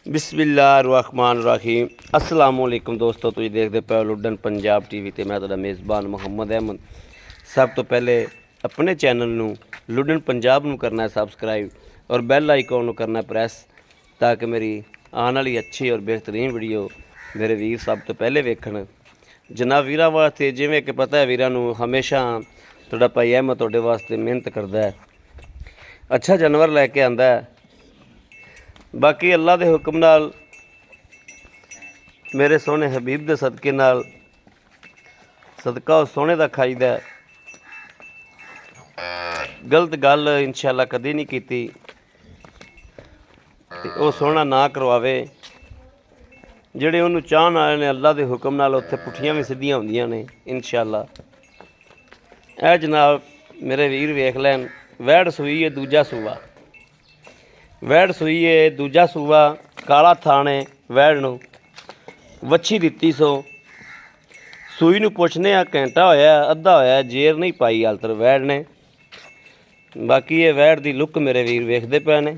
बिस्मिल्लाहिर्रहमानिर्रहीम अस्सलाम वालेकुम दोस्तों, तुसीं देखदे पे लुडन पंजाब टीवी ते मैं तुहाडा मेज़बान मुहम्मद अहमद। सब तो पहले अपने चैनल नूं लुडन पंजाब नूं करना है सबसक्राइब और बैल आइकॉन नूं करना है प्रेस, ताकि मेरी आने वाली अच्छी और बेहतरीन वीडियो मेरे वीर सब तो पहले वेखण। जनाब वीरां वास्ते जिवें कि पता है, वीरां नूं हमेशा तुहाडा भाई अहमद तुहाडे वास्ते मेहनत करदा है, अच्छा जानवर लैके आंदा है। बाकी अल्लाह के हुक्म नाल मेरे सोहने हबीब के सदके नाल सदका उस सोहने का खाईदा है। गलत गल इंशाअल्लाह कदी नहीं कीती, वो सोहना ना करवावे। ਜਿਹੜੇ ਉਹਨੂੰ ਚਾਹਣ ਵਾਲੇ ਨੇ अल्लाह के हुक्म नाल उत्थे पुठियां भी सीधियां ਹੁੰਦੀਆਂ ने इंशाअल्लाह। ਇਹ जनाब मेरे वीर वेख लैन, वैड़ सूई है दूजा सूआ, वैड़ सूई है दूजा सूआ, काला थाने वैड़ नूं वच्छी दित्ती सो। सूई नूं पुछने घंटा होया अद्धा होया, जेर नहीं पाई हाल तक वैड़ ने। बाकी ये वैड़ की लुक मेरे वीर वेखते पे ने।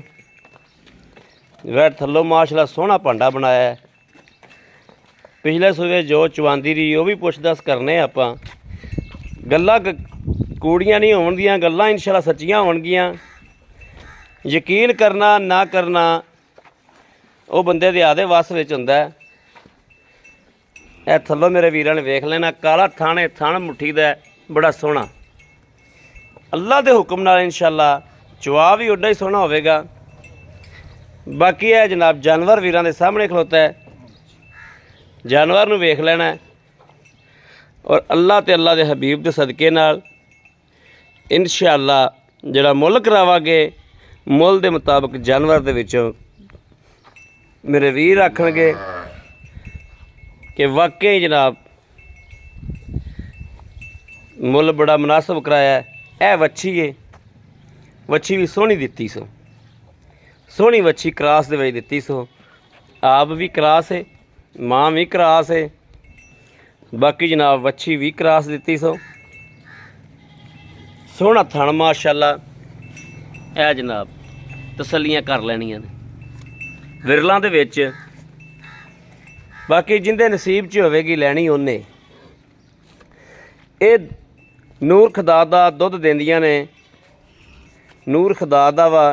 वैड़ थल्लों माशाअल्लाह सोहना भांडा बनाया है। पिछले सूबे जो चवांदी रही वो भी पुछ दस करने आपां। गल्लां कूड़ियां नहीं होणगियां, गल्लां इंशाअल्लाह सच्चियां होणगियां। यकीन करना ना करना वो बंदे दे आदे वस विच हुंदा है। ए थल्लों मेरे वीरां ने वेख लेना, काला थाने थण मुट्ठी दा बड़ा सोहना। अल्लाह के हुक्म नाल इंशाअल्लाह चवा भी उड्डा ही सोहना होवेगा। बाकी है जनाब जानवर वीरां दे सामने खलोता है, जानवर नूं वेख लेना है और अल्लाह ते अल्लाह दे हबीब दे सदके नाल इंशाअल्लाह जिहड़ा मुल करावांगे, मुल दे मुताबिक जानवर दे विचों मेरे वीर आखणगे कि वाकई जनाब मुल बड़ा मुनासिब कराया है। यह वच्छी है, वच्छी भी सोहनी दित्ती सो, सोहनी वच्छी क्रास दे विच दित्ती सो। आप भी क्रास है, माँ भी क्रास है, बाकी जनाब वच्छी भी क्रास दित्ती सो। सोहना थण माशाअल्लाह। ए जनाब तसल्लियां कर लैनियां ने विरलां दे विच। बाकी जिंदे नसीब च होवेगी लैनी उन्ने। ये नूर खुदा दा दुध देंदियां ने, नूर खुदा दा वा।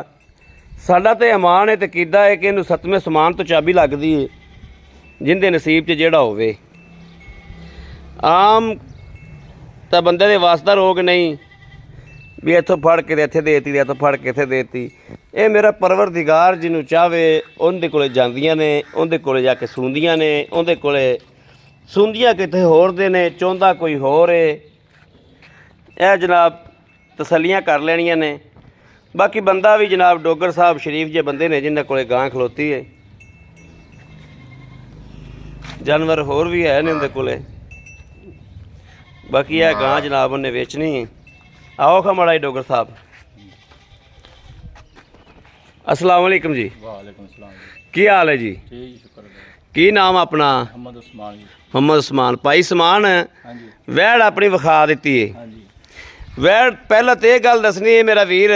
साडा ते अमान है ते कीदा है कि इहनूं सतवें समान तो चाबी लगदी है, जिंदे नसीब च जेड़ा होवे। आम तो बंदे दे वास दा रोग नहीं भी इत्थों फड़ के इत्थे देती, इत्थों फड़ के इत्थे देती। ये मेरा परवरदिगार जिन्हों चाहे उहदे कोले जांदियां ने, उहदे कोले जाके सूंदियां ने, उहदे कोले सूंदियां किते होर दे ने, चाहुंदा कोई होर है। यह जनाब तसल्लियां कर लैनियां ने। बाकी बंदा भी जनाब डोगर साहब शरीफ जे बंदे ने जिन्हां कोले गां खलोती है। जानवर होर भी है ने उहदे कोले। बाकी यह गां जनाब उन्हें वेचनी है। आओ खा माड़ा डोगर साहब। अस्सलाम वालेकुम जी। वालेकुम सलाम। की हाल है जी? ठीक, शुक्र है। की नाम अपना? मोहम्मद उस्मान जी। मोहम्मद उस्मान। भाई समान हाँ जी। वैड़ अपनी विखा दी है। हाँ जी। वैड़ पहला तो यह गल दसनी है मेरा वीर,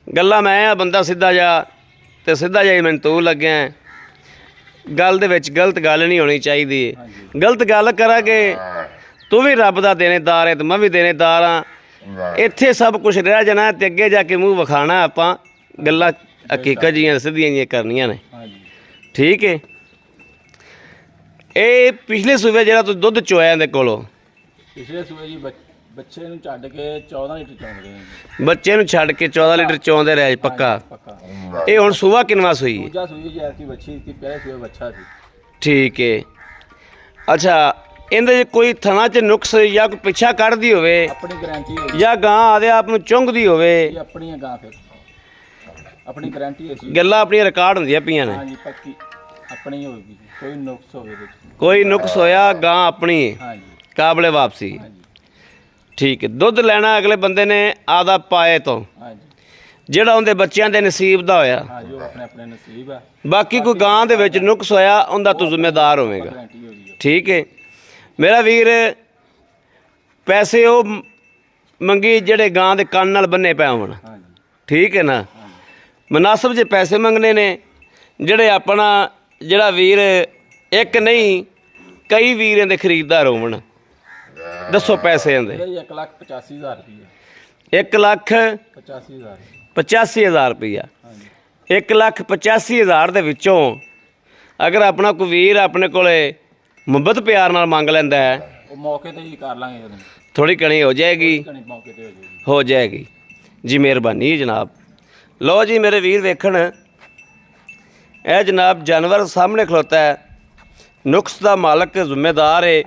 गल्ला मैं आ बंदा सीधा जा तो सीधा जा मैनूं तू लग्या। गल दे विच गलत गल नहीं होनी चाहिए। हाँ जी। गलत गल करांगे तू भी रब दा देनेदार है तो मैं भी देनेदार हाँ। इत्थे सब कुछ रह जाना ते अगे जाके मूँह विखाना आपां गल्लां हकीकत जियां सीधियां जियां करनियां ने। हाँ जी। ठीक है। ये पिछले सूबे जिहड़ा तुसीं दुध चोया इहदे कोलों, पिछले सूबे जी बच्चे नूं छड्ड के 14 लीटर चौंक रहे हैं। बच्चे नूं छड्ड के 14 लीटर चोंदे रहे पक्का। पक्का। ये हुण सूबा किनवा सूई? दूजा सूई जी ऐसी बच्ची थी, पहले सूबे बच्चा थी। ठीक है। अच्छा इहदे कोई थना च नुक्स या कोई पिछा कढ़दी होवे अपनी गारंटी है या गां आदे आप नूं चुंघदी होवे? जी, अपनी है गां, फिर अपनी गारंटी है जी। गल्लां अपनियां रिकॉर्ड हुंदियां पईयां ने। हाँ जी, पक्की अपनी होगी, कोई नुक्स होवे विच। कोई नुक्स होया गां अपनी है, हाँ जी। काबले वापसी। हाँ जी। ठीक है। दुध लैना अगले बंदे ने आदा पाए तो हाँ जी। ਜਿਹੜਾ ਉਹਦੇ ਬੱਚਿਆਂ ਦੇ ਨਸੀਬ ਦਾ ਹੋਇਆ। हाँ जो अपने अपने नसीब है। ਬਾਕੀ ਕੋਈ ਗਾਂ ਦੇ ਵਿੱਚ ਨੁਕਸ ਹੋਇਆ ਉਹਦਾ ਤੂੰ ਜ਼ਿੰਮੇਦਾਰ ਹੋਵੇਗਾ। गारंटी होगी। ठीक है मेरा वीर। पैसे वो मंगी ਜਿਹੜੇ ਗਾਂ ਦੇ ਕੰਨ ਨਾਲ ਬੰਨੇ ਪਏ ਹੋਣ। हाँ जी। ठीक है ना। हाँ जी। मुनासिब जे पैसे मंगने ने ਜਿਹੜੇ ਆਪਣਾ ਜਿਹੜਾ ਵੀਰ ਇੱਕ ਨਹੀਂ ਕਈ ਵੀਰ ਇਹਦੇ ਖਰੀਦਦਾਰ ਹੋਵਣ, ਦੱਸੋ ਪੈਸੇ ਇਹਦੇ? ਇਹਦਾ ਜੀ 1,85,000 ਰੁਪਏ। 1,85,000 85,000 ਰੁਪਈਆ। ਹਾਂਜੀ 1,85,000 ਦੇ ਵਿੱਚੋਂ ਅਗਰ ਆਪਣਾ ਕੋਈ ਵੀਰ ਆਪਣੇ ਕੋਲੇ ਮੁਹੱਬਤ ਪਿਆਰ ਨਾਲ ਮੰਗ ਲੈਂਦਾ ਹੈ, ਉਹ ਮੌਕੇ ਤੇ ਹੀ ਕਰ ਲਾਂਗੇ ਉਹਨੂੰ, ਥੋੜੀ ਕਣੀ ਹੋ ਜਾਏਗੀ, ਕਣੀ ਮੌਕੇ ਤੇ ਹੋ ਜਾਏਗੀ। ਹੋ ਜਾਏਗੀ ਜੀ। ਮਿਹਰਬਾਨੀ ਜਨਾਬ। ਲਓ ਜੀ ਮੇਰੇ ਵੀਰ ਵੇਖਣ, ਇਹ ਜਨਾਬ ਜਾਨਵਰ ਸਾਹਮਣੇ ਖਲੋਤਾ ਹੈ, ਨੁਕਸ ਦਾ ਮਾਲਕ ਜ਼ਿੰਮੇਦਾਰ ਹੈ,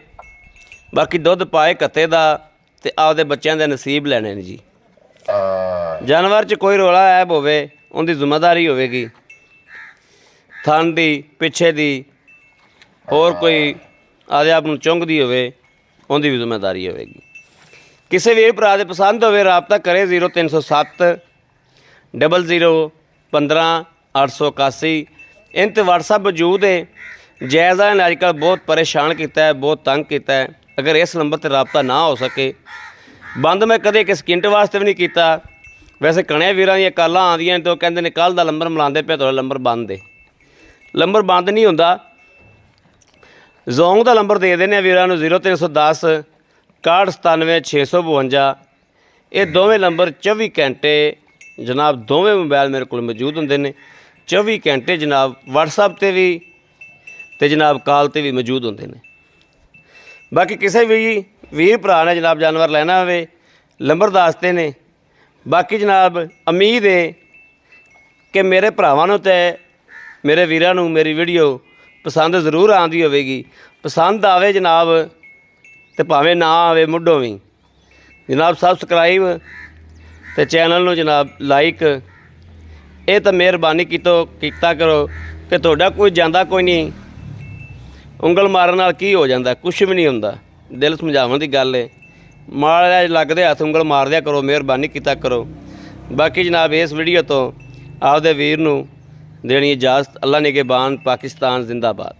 ਬਾਕੀ ਦੁੱਧ ਪਾਏ ਕੱਤੇ ਦਾ ਤੇ ਆਪਦੇ ਬੱਚਿਆਂ ਦੇ ਨਸੀਬ ਲੈਣੇ ਨੇ ਜੀ। ਜਾਨਵਰ 'ਚ ਕੋਈ ਰੋਲਾ ਐਬ ਹੋਵੇ ਉਹਦੀ ਜ਼ਿੰਮੇਦਾਰੀ ਹੋਵੇਗੀ, ਥਣ ਦੀ ਪਿੱਛੇ ਦੀ ਹੋਰ ਕੋਈ ਆਦੇ ਆਪ ਨੂੰ ਚੁੰਘਦੀ ਹੋਵੇ ਉਹਦੀ ਵੀ ਜ਼ਿੰਮੇਦਾਰੀ ਹੋਵੇਗੀ। ਕਿਸੇ ਵੀਰ ਭਰਾ ਦੇ ਪਸੰਦ ਹੋਵੇ ਰਾਬਤਾ ਕਰੇ 0307 00 15 881। ਇਨ 'ਤੇ WhatsApp ਮੌਜੂਦ ਹੈ। ਜਾਇਜ਼ਾ ਨੇ ਅੱਜ ਕੱਲ੍ਹ ਬਹੁਤ ਪਰੇਸ਼ਾਨ ਕੀਤਾ ਹੈ, ਬਹੁਤ ਤੰਗ ਕੀਤਾ ਹੈ। ਅਗਰ ਇਸ ਨੰਬਰ 'ਤੇ ਰਾਬਤਾ ਨਾ ਹੋ ਸਕੇ, ਬੰਦ ਮੈਂ ਕਦੇ ਇੱਕ ਸਕਿੰਟ ਵਾਸਤੇ ਵੀ ਨਹੀਂ ਕੀਤਾ। ਵੈਸੇ ਕਣਿਆ ਵੀਰਾਂ ਦੀਆਂ ਕਾਲਾਂ ਆਉਂਦੀਆਂ ਤੇ ਉਹ ਕਹਿੰਦੇ ਨੇ ਕੱਲ੍ਹ ਦਾ ਨੰਬਰ ਮਿਲਾਉਂਦੇ ਪਿਆ, ਤੁਹਾਡਾ ਨੰਬਰ ਬੰਦ ਹੈ। ਨੰਬਰ ਬੰਦ ਨਹੀਂ ਹੁੰਦਾ। ਜ਼ੋਂਗ ਦਾ ਨੰਬਰ ਦੇ ਦਿੰਦੇ ਆ ਵੀਰਾਂ ਨੂੰ 0310 61 97 652। ਇਹ ਦੋਵੇਂ ਨੰਬਰ 24 ਘੰਟੇ ਜਨਾਬ, ਦੋਵੇਂ ਮੋਬਾਈਲ ਮੇਰੇ ਕੋਲ ਮੌਜੂਦ ਹੁੰਦੇ ਨੇ 24 ਘੰਟੇ ਜਨਾਬ। WhatsApp 'ਤੇ ਵੀ ਤੇ ਜਨਾਬ ਕਾਲ 'ਤੇ ਵੀ ਮੌਜੂਦ ਹੁੰਦੇ ਨੇ। ਬਾਕੀ ਕਿਸੇ ਵੀ ਵੀਰ ਭਰਾ ਨੇ ਜਨਾਬ ਜਾਨਵਰ ਲੈਣਾ ਹੋਵੇ, ਨੰਬਰ ਦੱਸਦੇ ਨੇ। ਬਾਕੀ ਜਨਾਬ ਉਮੀਦ ਹੈ ਕਿ ਮੇਰੇ ਭਰਾਵਾਂ ਨੂੰ ਤੇ ਮੇਰੇ ਵੀਰਾਂ ਨੂੰ ਮੇਰੀ ਵੀਡੀਓ ਪਸੰਦ ਜ਼ਰੂਰ ਆਉਂਦੀ ਹੋਵੇਗੀ। ਪਸੰਦ ਆਵੇ ਜਨਾਬ ਤੇ ਭਾਵੇਂ ਨਾ ਆਵੇ ਮੁੱਢੋਂ ਵੀ ਜਨਾਬ ਸਬਸਕ੍ਰਾਈਬ ਤੇ ਚੈਨਲ ਨੂੰ ਜਨਾਬ ਲਾਈਕ, ਇਹ ਤਾਂ ਮਿਹਰਬਾਨੀ ਕੀਤਾ ਕਰੋ ਕਿ ਤੁਹਾਡਾ ਕੋਈ ਜਾਂਦਾ ਕੋਈ ਨਹੀਂ। ਉਂਗਲ ਮਾਰਨ ਨਾਲ ਕੀ ਹੋ ਜਾਂਦਾ? ਕੁਛ ਵੀ ਨਹੀਂ ਹੁੰਦਾ। ਦਿਲ ਸਮਝਾਉਣ ਦੀ ਗੱਲ ਹੈ। ਮਾੜਾ ਲੱਗਦੇ ਹੱਥ ਉਂਗਲ ਮਾਰ ਦਿਆ ਕਰੋ, ਮਿਹਰਬਾਨੀ ਕੀਤਾ ਕਰੋ। ਬਾਕੀ ਜਨਾਬ ਇਸ ਵੀਡੀਓ ਤੋਂ ਆਪਦੇ ਵੀਰ ਨੂੰ ਦੇਣੀ ਇਜਾਜ਼ਤ। ਅੱਲਾ ਨਿਗਹਿਬਾਨ। ਪਾਕਿਸਤਾਨ ਜ਼ਿੰਦਾਬਾਦ।